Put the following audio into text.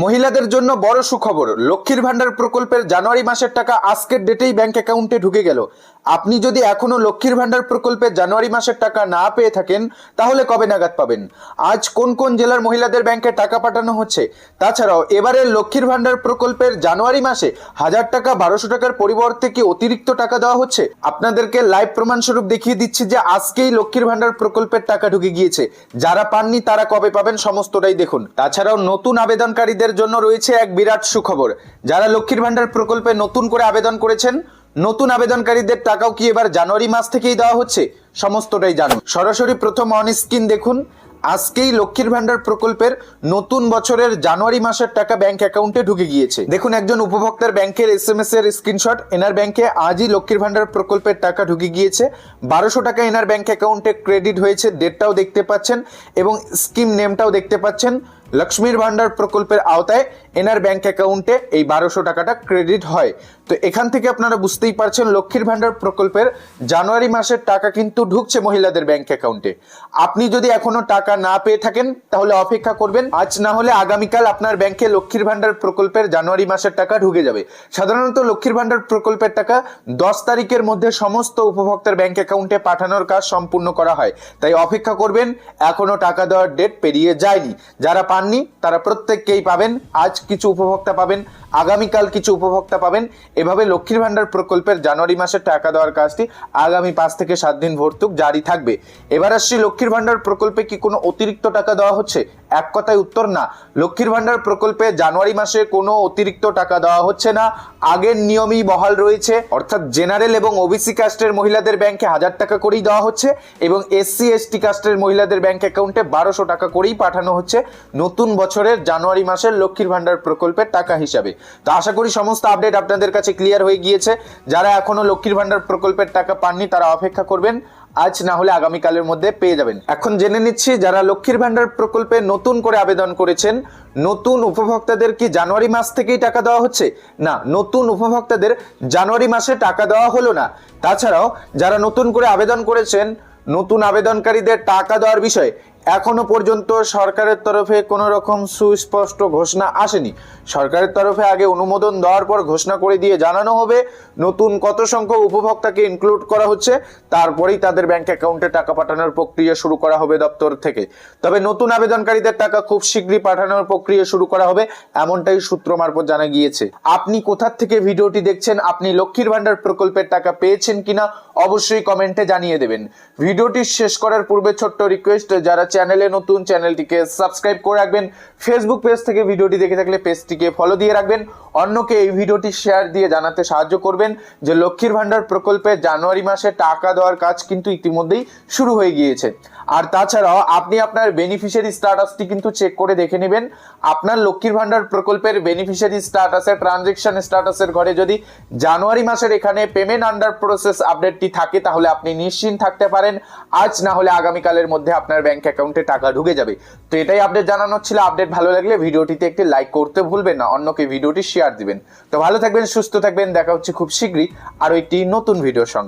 মহিলাদের জন্য বড় সুখবর, লক্ষ্মীর ভান্ডার প্রকল্পের জানুয়ারি মাসের টাকা আজকের ডেটেই ব্যাংক অ্যাকাউন্টে ঢুকে গেল। আপনি যদি এখনো লক্ষ্মীর ভান্ডার প্রকল্পের জানুয়ারি মাসের টাকা না পেয়ে থাকেন তাহলে কবে নাগাদ পাবেন? আজ কোন কোন জেলার মহিলাদের ব্যাংকে টাকা পাঠানো হচ্ছে? তাছাড়াও এবারের লক্ষ্মীর ভান্ডার প্রকল্পের জানুয়ারি মাসে 1000 টাকা 1200 টাকার পরিবর্তে কি অতিরিক্ত টাকা দেওয়া হচ্ছে? আপনাদেরকে লাইভ প্রমাণস্বরূপ দেখিয়ে দিচ্ছি যে আজকেই লক্ষ্মীর ভান্ডার প্রকল্পের টাকা ঢুকে গিয়েছে। যারা পাননি তারা কবে পাবেন সমস্তটাই দেখুন। তাছাড়াও নতুন আবেদনকারীদের জন্য রয়েছে এক বিরাট সুখবর। যারা লক্ষ্মীর ভান্ডার প্রকল্পে নতুন করে আবেদন করেছেন, নতুন আবেদনকারীদের টাকাও কি এবার জানুয়ারি মাস থেকেই দেওয়া হচ্ছে? সমস্তটাই জানুন। সরাসরি প্রথম অন স্ক্রিন দেখুন। আজকেই লক্ষ্মীর ভান্ডার প্রকল্পের নতুন বছরের জানুয়ারি মাসের টাকা ব্যাংক অ্যাকাউন্টে ঢুকে গিয়েছে। দেখুন, একজন উপভোক্তার ব্যাংকের SMS এর স্ক্রিনশট। এনার ব্যাংকে আজই লক্ষ্মীর ভান্ডার প্রকল্পের টাকা ঢুকে গিয়েছে। 1200 টাকা এনার ব্যাংক অ্যাকাউন্টে ক্রেডিট হয়েছে। ডেটটাও দেখতে পাচ্ছেন এবং স্কিম নেমটাও দেখতে পাচ্ছেন। লক্ষ্মীর ভান্ডার প্রকল্পের আওতায় এনার ব্যাংক অ্যাকাউন্টে এই 1200 টাকাটা ক্রেডিট হয়। তো এখান থেকে আপনারা বুঝতেই পারছেন লক্ষ্মীর ভান্ডার প্রকল্পের জানুয়ারি মাসের টাকা কিন্তু ঢুকছে মহিলাদের ব্যাংক অ্যাকাউন্টে। আপনি যদি এখনো টাকা না পেয়ে থাকেন তাহলে অপেক্ষা করবেন। আজ না হলে আগামীকাল আপনার ব্যাংকে লক্ষ্মীর ভান্ডার প্রকল্পের জানুয়ারি মাসের টাকা ঢুকে যাবে। সাধারণত লক্ষ্মীর ভান্ডার প্রকল্পের টাকা 10 তারিখের মধ্যে সমস্ত উপভোক্তার ব্যাংক অ্যাকাউন্টে পাঠানোর কাজ সম্পূর্ণ করা হয়। তাই অপেক্ষা করবেন, এখনো টাকা দেওয়ার ডেট পেরিয়ে যায়নি। যারা পাননি তারা প্রত্যেককেই পাবেন। আজ কিছু উপভোক্তা পাবেন, আগামীকাল কিছু উপভোক্তা পাবেন। এভাবে লক্ষ্মীর ভান্ডার প্রকল্পের জানুয়ারি মাসের টাকা দেওয়ার কাজটি আগামী 5 থেকে 7 দিন ভর্তুক জারি থাকবে। এবার আসছি, লক্ষ্মীর ভান্ডার প্রকল্পে কি কোনো অতিরিক্ত টাকা দেওয়া হচ্ছে? এক কথায় উত্তর না। লক্ষ্মীর ভান্ডার প্রকল্পে জানুয়ারি মাসে কোনো অতিরিক্ত টাকা দেওয়া হচ্ছে না। আগের নিয়মই বহাল রয়েছে, অর্থাৎ জেনারেল এবং ওবিসি কাস্টের মহিলাদের ব্যাংকে 1000 টাকা করেই দেওয়া হচ্ছে এবং SC ST কাস্টের মহিলাদের ব্যাংক অ্যাকাউন্টে 1200 টাকা করেই পাঠানো হচ্ছে নতুন বছরের জানুয়ারি মাসের লক্ষ্মীর ভান্ডার প্রকল্পের টাকা হিসাবে। তো আশা করি সমস্ত আপডেট আপনাদের কাছে ক্লিয়ার হয়ে গিয়েছে। যারা এখনো লক্ষ্মীর ভান্ডার প্রকল্পের টাকা পাননি তারা অপেক্ষা করবেন, আজ না হলে আগামীকালের মধ্যে পেয়ে যাবেন। এখন জেনে নিচ্ছি, যারা লক্ষ্মীর ভান্ডার প্রকল্পে নতুন করে আবেদন করেছেন, নতুন উপভোক্তাদের কি জানুয়ারি মাস থেকেই টাকা দেওয়া হচ্ছে? না, নতুন উপভোক্তাদের জানুয়ারি মাসে টাকা দেওয়া হলো না। তাছাড়াও যারা নতুন করে আবেদন করেছেন, নতুন আবেদনকারীদের টাকা দেওয়ার বিষয়ে এখনো পর্যন্ত সরকারের তরফে কোনো রকম সুস্পষ্ট ঘোষণা আসেনি। সরকারের তরফে আগে অনুমোদন দেওয়ার পর ঘোষণা করে দিয়ে জানানো হবে নতুন কত সংখ্যক উপভোক্তাকে ইনক্লুড করা হচ্ছে, তারপরেই তাদের ব্যাংক অ্যাকাউন্টে টাকা পাঠানোর প্রক্রিয়া শুরু করা হবে দপ্তর থেকে। তবে নতুন আবেদনকারীদের টাকা খুব শীঘ্রই পাঠানোর প্রক্রিয়া শুরু করা হবে, এমনটাই সূত্র মারফত জানা গিয়েছে। আপনি কোথা থেকে ভিডিওটি দেখছেন, আপনি লক্ষ্মীর ভান্ডার প্রকল্পের টাকা পেয়েছেন কিনা অবশ্যই কমেন্টে জানিয়ে দেবেন। ভিডিওটি শেষ করার পূর্বে ছোট্ট রিকোয়েস্ট, যারা চ্যানেলে নতুন চ্যানেলটিকে সাবস্ক্রাইব করে রাখবেন। ফেসবুক পেজ থেকে ভিডিওটি দেখে থাকলে পেজটিকে ফলো দিয়ে রাখবেন। অন্যকে এই ভিডিওটি শেয়ার দিয়ে জানাতে সাহায্য করবেন যে লক্ষ্মীর ভান্ডার প্রকল্পে জানুয়ারি মাসে টাকা দেওয়ার কাজ কিন্তু ইতিমধ্যেই শুরু হয়ে গিয়েছে। আর তাছাড়াও আপনি আপনার বেনিফিশিয়ারি স্ট্যাটাসটি কিন্তু চেক করে দেখে নেবেন। আপনার লক্ষ্মীর ভান্ডার প্রকল্পের বেনিফিশিয়ারি স্ট্যাটাসে, ট্রানজেকশন স্ট্যাটাসের ঘরে যদি জানুয়ারি মাসের এখানে পেমেন্ট আন্ডার প্রসেস আপডেটটি থাকে তাহলে আপনি নিশ্চিন্ত থাকতে পারেন, আজ না হলে আগামীকালের মধ্যে আপনার ব্যাংক অ্যাকাউন্টে টাকা ঢুকে যাবে। তো এটাই আপডেট জানানোর ছিল। আপডেট ভালো লাগলে ভিডিওটিতে একটি লাইক করতে ভুলবেন না, অন্যকে ভিডিওটি শেয়ার দিবেন। তো ভালো থাকবেন, সুস্থ থাকবেন, দেখা হচ্ছে খুব শীঘ্রই আরো একটি নতুন ভিডিওর সঙ্গে।